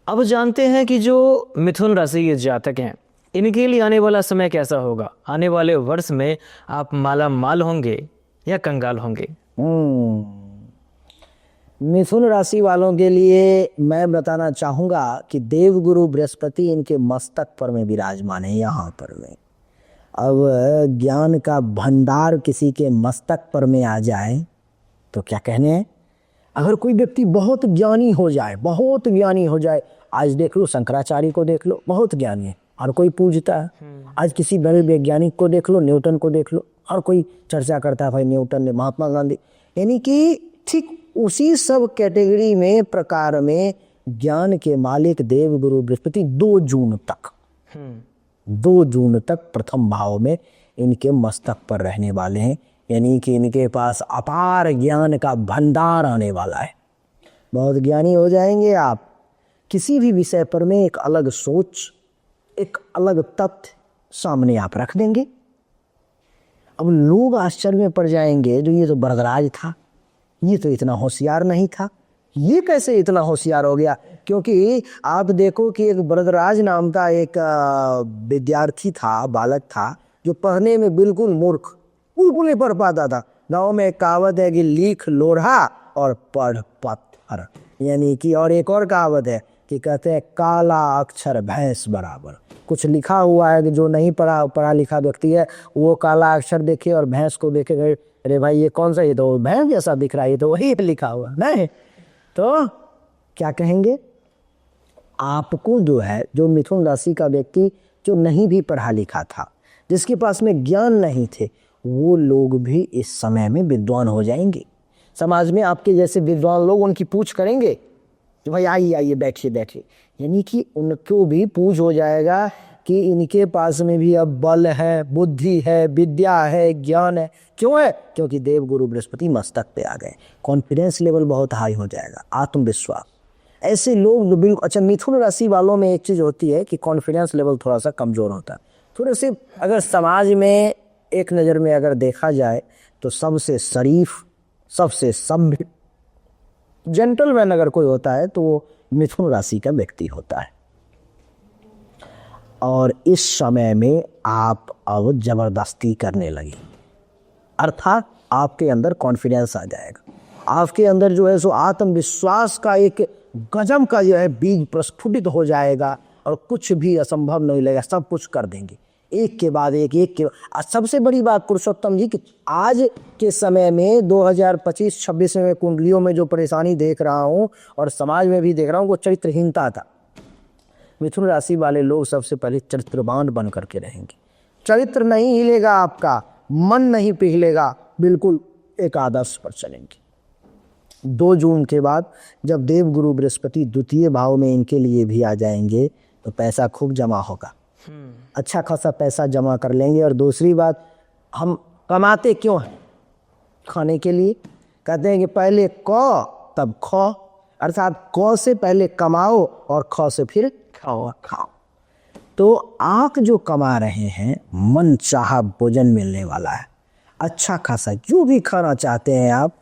अब जानते हैं कि जो मिथुन राशि के जातक हैं इनके लिए आने वाला समय कैसा होगा। आने वाले वर्ष में आप माला माल होंगे या कंगाल होंगे। मिथुन राशि वालों के लिए मैं बताना चाहूंगा कि देवगुरु बृहस्पति इनके मस्तक पर में विराजमान है। यहाँ पर में अब ज्ञान का भंडार किसी के मस्तक पर में आ जाए तो क्या कहने हैं। अगर कोई व्यक्ति बहुत ज्ञानी हो जाए, बहुत ज्ञानी हो जाए, आज देख लो शंकराचार्य को देख लो, बहुत ज्ञानी है, हर कोई पूजता है। आज किसी बड़े वैज्ञानिक को देख लो, न्यूटन को देख लो, हर कोई चर्चा करता है भाई न्यूटन ने, महात्मा गांधी। यानी कि ठीक उसी सब कैटेगरी में प्रकार में ज्ञान के मालिक देवगुरु बृहस्पति 2 जून तक प्रथम भाव में इनके मस्तक पर रहने वाले हैं। यानी कि इनके पास अपार ज्ञान का भंडार आने वाला है। बहुत ज्ञानी हो जाएंगे आप। किसी भी विषय पर में एक अलग सोच, एक अलग तथ्य सामने आप रख देंगे। अब लोग आश्चर्य में पड़ जाएंगे, जो ये तो बरदराज था, ये तो इतना होशियार नहीं था, ये कैसे इतना होशियार हो गया। क्योंकि आप देखो कि एक बरदराज नाम का एक विद्यार्थी था, बालक था, जो पढ़ने में बिल्कुल मूर्ख, बिल्कुल नहीं पढ़ पाता था। गाँव में एक कहावत है कि लिख लोढ़ा और पढ़ पत्थर। यानी कि और एक और कहावत है कि कहते हैं काला अक्षर भैंस बराबर। कुछ लिखा हुआ है कि जो नहीं पढ़ा लिखा व्यक्ति है वो काला अक्षर देखे और भैंस को देखे, अरे भाई ये कौन सा, ये तो भैंस जैसा दिख रहा है, ये तो वही लिखा हुआ नहीं। तो क्या कहेंगे आपको, जो है जो मिथुन राशि का व्यक्ति जो नहीं भी पढ़ा लिखा था, जिसके पास में ज्ञान नहीं थे, वो लोग भी इस समय में विद्वान हो जाएंगे। समाज में आपके जैसे विद्वान लोग उनकी पूछ करेंगे कि भाई आइए आइए बैठिए बैठिए। यानी कि उनको भी पूछ हो जाएगा कि इनके पास में भी अब बल है, बुद्धि है, विद्या है, ज्ञान है। क्यों है? क्योंकि देवगुरु बृहस्पति मस्तक पे आ गए। कॉन्फिडेंस लेवल बहुत हाई हो जाएगा, आत्मविश्वास। ऐसे लोग जो बिल्कुल अच्छा, मिथुन राशि वालों में एक चीज़ होती है कि कॉन्फिडेंस लेवल थोड़ा सा कमज़ोर होता है। थोड़े से अगर समाज में एक नज़र में अगर देखा जाए तो सबसे शरीफ, सबसे सभ्य, जेंटलमैन अगर कोई होता है तो वो मिथुन राशि का व्यक्ति होता है। और इस समय में आप अब जबरदस्ती करने लगे, अर्थात आपके अंदर कॉन्फिडेंस आ जाएगा। आपके अंदर जो है सो आत्मविश्वास का एक गजब का जो है बीज प्रस्फुटित हो जाएगा और कुछ भी असंभव नहीं लगेगा, सब कुछ कर देंगे एक के बाद एक के बाद। सबसे बड़ी बात पुरुषोत्तम जी कि आज के समय में 2025-26 में कुंडलियों में जो परेशानी देख रहा हूँ और समाज में भी देख रहा हूँ, वो चरित्रहीनता था। मिथुन राशि वाले लोग सबसे पहले चरित्रवान बन करके रहेंगे। चरित्र नहीं हिलेगा आपका, मन नहीं पिघलेगा, बिल्कुल एक आदर्श पर चलेंगे। 2 जून के बाद जब देवगुरु बृहस्पति द्वितीय भाव में इनके लिए भी आ जाएंगे तो पैसा खूब जमा होगा, अच्छा खासा पैसा जमा कर लेंगे। और दूसरी बात, हम कमाते क्यों हैं? खाने के लिए। कहते हैं कि पहले क तब ख, अर्थात क से पहले कमाओ और ख से फिर खाओ। तो आप जो कमा रहे हैं, मन चाहा भोजन मिलने वाला है, अच्छा खासा जो भी खाना चाहते हैं आप,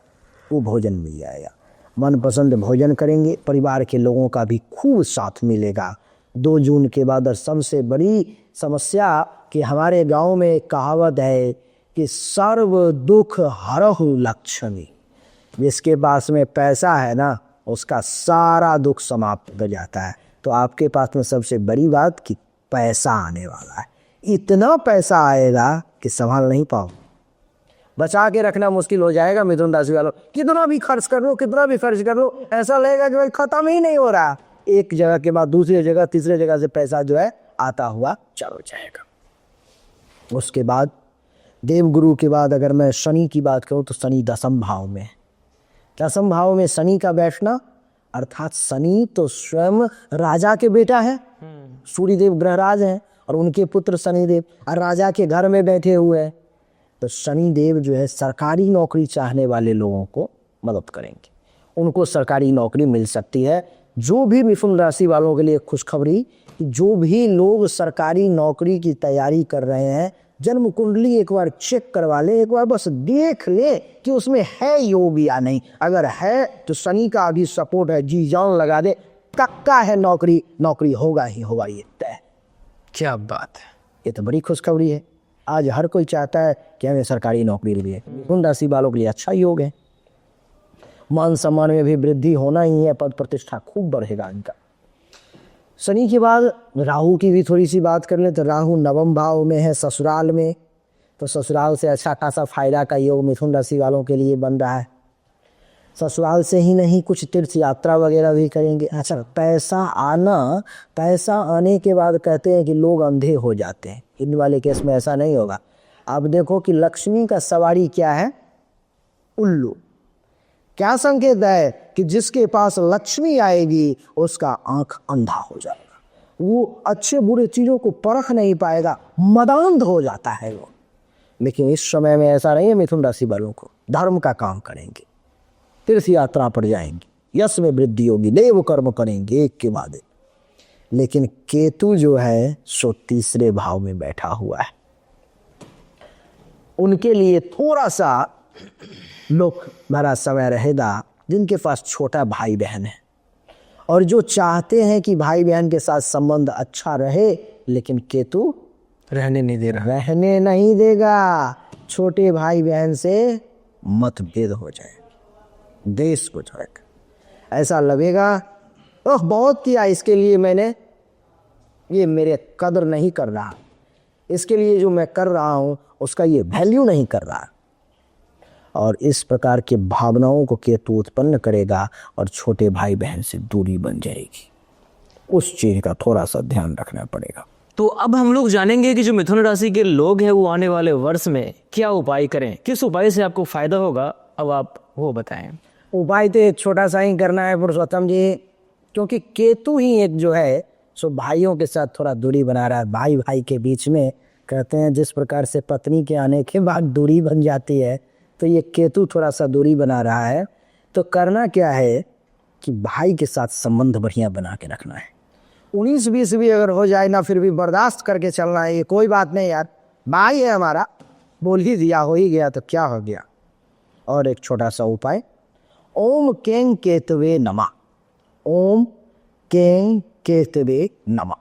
वो भोजन मिल जाएगा। मनपसंद भोजन करेंगे, परिवार के लोगों का भी खूब साथ मिलेगा। 2 जून के बाद और सबसे बड़ी समस्या कि हमारे गांव में एक कहावत है कि सर्व दुख हरहु लक्ष्मी। जिसके पास में पैसा है ना, उसका सारा दुख समाप्त हो जाता है। तो आपके पास में सबसे बड़ी बात कि पैसा आने वाला है। इतना पैसा आएगा कि संभाल नहीं पाओ, बचा के रखना मुश्किल हो जाएगा। मिथुन राशि वालों, कितना भी खर्च कर लो, कितना भी खर्च कर लो, ऐसा लगेगा कि भाई खत्म ही नहीं हो रहा। एक जगह के बाद दूसरी जगह, तीसरी जगह से पैसा जो है आता हुआ चलो जाएगा। उसके बाद देवगुरु के बाद अगर मैं शनि की बात करूं तो शनि दशम भाव में। दशम भाव में शनि का बैठना, अर्थात शनि तो स्वयं राजा के बेटा है, सूर्यदेव ग्रहराज हैं और उनके पुत्र शनिदेव और राजा के घर में बैठे हुए हैं। तो शनिदेव जो है सरकारी नौकरी चाहने वाले लोगों को मदद करेंगे, उनको सरकारी नौकरी मिल सकती है। जो भी मिथुन राशि वालों के लिए खुशखबरी कि जो भी लोग सरकारी नौकरी की तैयारी कर रहे हैं, जन्म कुंडली एक बार चेक करवा ले, एक बार बस देख ले कि उसमें है योग या नहीं। अगर है तो शनि का अभी सपोर्ट है, जी जान लगा दे, पक्का है नौकरी, नौकरी होगा ही होगा, ये तय। क्या बात है। ये तो बड़ी खुशखबरी है। आज हर कोई चाहता है कि हमें सरकारी नौकरी मिले। मिथुन राशि वालों के लिए अच्छा योग है। मान सम्मान में भी वृद्धि होना ही है, पद प्रतिष्ठा खूब बढ़ेगा इनका। शनि के बाद राहु की भी थोड़ी सी बात कर लें तो राहु नवम भाव में है, ससुराल में। तो ससुराल से अच्छा खासा फायदा का योग मिथुन राशि वालों के लिए बन रहा है। ससुराल से ही नहीं, कुछ तीर्थ यात्रा वगैरह भी करेंगे। अच्छा, पैसा आने के बाद कहते हैं कि लोग अंधे हो जाते हैं। इन वाले केस में ऐसा नहीं होगा। आप देखो कि लक्ष्मी का सवारी क्या है, उल्लू। क्या संकेत है कि जिसके पास लक्ष्मी आएगी उसका आंख अंधा हो जाएगा, वो अच्छे बुरे चीजों को परख नहीं पाएगा, मदांध हो जाता है वो। लेकिन इस समय में ऐसा नहीं है। मिथुन राशि वालों को धर्म का काम करेंगे, तीर्थ यात्रा पर जाएंगे, यश में वृद्धि होगी, देव कर्म करेंगे एक के बाद एक। लेकिन केतु जो है सो तीसरे भाव में बैठा हुआ है। उनके लिए थोड़ा सा लोक भरा समय रहेगा जिनके पास छोटा भाई बहन है और जो चाहते हैं कि भाई बहन के साथ संबंध अच्छा रहे, लेकिन केतु रहने नहीं दे रहा। रहने नहीं देगा। छोटे भाई बहन से मतभेद हो जाए, देश को जाएगा। ऐसा लगेगा ओह बहुत किया इसके लिए मैंने, ये मेरे कदर नहीं कर रहा, इसके लिए जो मैं कर रहा हूँ उसका ये वैल्यू नहीं कर रहा। और इस प्रकार के भावनाओं को केतु उत्पन्न करेगा और छोटे भाई बहन से दूरी बन जाएगी। उस चीज का थोड़ा सा ध्यान रखना पड़ेगा। तो अब हम लोग जानेंगे कि जो मिथुन राशि के लोग हैं वो आने वाले वर्ष में क्या उपाय करें, किस उपाय से आपको फायदा होगा। अब आप वो बताएं। उपाय तो एक छोटा सा ही करना है पुरुषोत्तम जी, क्योंकि केतु ही एक जो है सो भाइयों के साथ थोड़ा दूरी बना रहा है। भाई भाई के बीच में कहते हैं जिस प्रकार से पत्नी के आने के बाद दूरी बन जाती है, तो ये केतु थोड़ा सा दूरी बना रहा है। तो करना क्या है कि भाई के साथ संबंध बढ़िया बना के रखना है। 19-20 भी अगर हो जाए ना, फिर भी बर्दाश्त करके चलना है। ये कोई बात नहीं यार, भाई है हमारा, बोल ही दिया, हो ही गया तो क्या हो गया। और एक छोटा सा उपाय, ओम कें केतवे नमः, ओम कें केतवे नमः।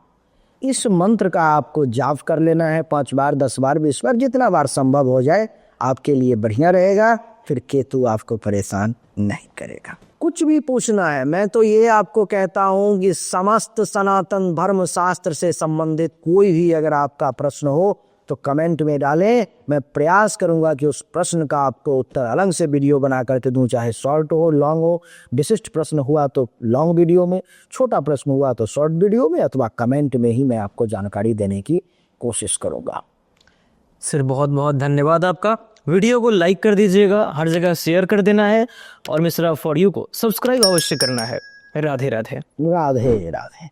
इस मंत्र का आपको जाप कर लेना है 5 बार, 10 बार, 20 बार, जितना बार संभव हो जाए आपके लिए बढ़िया रहेगा। फिर केतु आपको परेशान नहीं करेगा। कुछ भी पूछना है, मैं तो ये आपको कहता हूँ कि समस्त सनातन धर्म शास्त्र से संबंधित कोई भी अगर आपका प्रश्न हो तो कमेंट में डालें। मैं प्रयास करूंगा कि उस प्रश्न का आपको उत्तर अलग से वीडियो बना करके दूं, चाहे शॉर्ट हो लॉन्ग हो। विशिष्ट प्रश्न हुआ तो लॉन्ग वीडियो में, छोटा प्रश्न हुआ तो शॉर्ट वीडियो में, अथवा कमेंट में ही मैं आपको जानकारी देने की कोशिश करूंगा। सर बहुत बहुत धन्यवाद आपका। वीडियो को लाइक कर दीजिएगा, हर जगह शेयर कर देना है और मिश्रा फॉर यू को सब्सक्राइब अवश्य करना है। राधे राधे। राधे राधे।